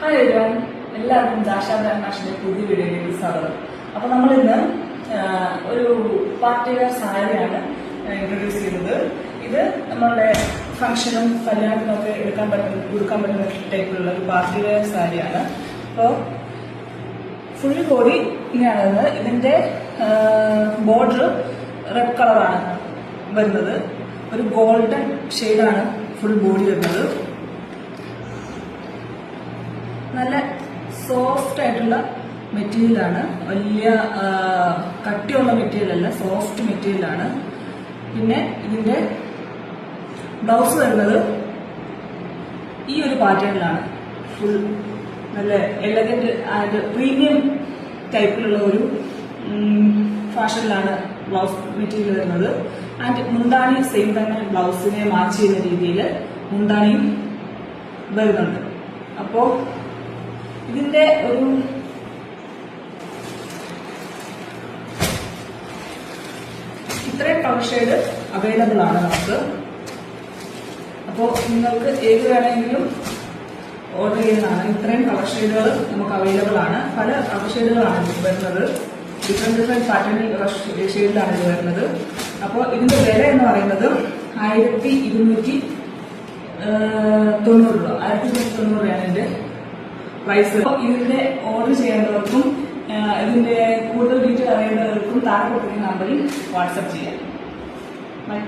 Hi everyone, എല്ലാവർക്കും ജാഷ brand ഫാഷന്റെ പുതിയ വീഡിയോയിലേക്ക് സ്വാഗതം. അപ്പൊ നമ്മൾ ഇന്ന് ഒരു പാർട്ടി വെയർ സാരിയാണ് ഇൻട്രൊഡ്യൂസ് ചെയ്യുന്നത്. ഇത് നമ്മളുടെ ഫംഗ്ഷനും കല്യാണത്തിനും ഒക്കെ കൊടുക്കാൻ പറ്റുന്ന ടൈപ്പിലുള്ള ഒരു പാർട്ടി വെയർ സാരിയാണ്. അപ്പോൾ ഫുൾ ബോഡി ഇങ്ങനെയാണ്. ഇതിന്റെ ബോർഡർ റെഡ് കളറാണ് വരുന്നത്. ഒരു ഗോൾഡൻ ഷെയ്ഡാണ് ഫുൾ ബോഡി വരുന്നത്. നല്ല സോഫ്റ്റ് ആയിട്ടുള്ള മെറ്റീരിയലാണ്. വലിയ കട്ടിയുള്ള മെറ്റീരിയൽ അല്ല, സോഫ്റ്റ് മെറ്റീരിയലാണ്. പിന്നെ ഇതിന്റെ ബ്ലൗസ് വരുന്നത് ഈ ഒരു പാറ്റേണിലാണ്. ഫുൾ നല്ല എലഗന്റ് ആൻഡ് പ്രീമിയം ടൈപ്പിലുള്ള ഒരു ഫാഷനിലാണ് ബ്ലൗസ് മെറ്റീരിയൽ വരുന്നത്. ആൻഡ് മുന്താണി സെയിം തന്നെ ബ്ലൗസിനെ മാച്ച് ചെയ്യുന്ന രീതിയിൽ മുന്താണിയും വരുന്നുണ്ട്. അപ്പോ ഇതിന്റെ ഒരു ഇത്രയും കളർ ഷെയ്ഡ് അവൈലബിൾ ആണ് നമുക്ക്. അപ്പോൾ നിങ്ങൾക്ക് ഏത് വേണമെങ്കിലും ഓർഡർ ചെയ്യുന്നതാണ്. ഇത്രയും കളർ ഷെയ്ഡുകൾ നമുക്ക് അവൈലബിൾ ആണ്. പല കളർ ഷെയ്ഡുകളാണ് ഇത് വരുന്നത്. ഡിഫറെന്റ് പാറ്റേണിൽ ഷെയ്ഡിലാണ് ഇത് വരുന്നത്. അപ്പോൾ ഇതിന്റെ വില എന്ന് പറയുന്നത് 1290 രൂപ. 1290 രൂപയാണ് ഇതിന്റെ പ്രൈസ്. ഇതിന്റെ ഓർഡർ ചെയ്യേണ്ടവർക്കും ഇതിന്റെ കൂടുതൽ ഡീറ്റെയിൽ അറിയേണ്ടവർക്കും താഴെ കൊടുക്കുന്ന നമ്പറിൽ വാട്സ്ആപ്പ് ചെയ്യാം. ബൈ.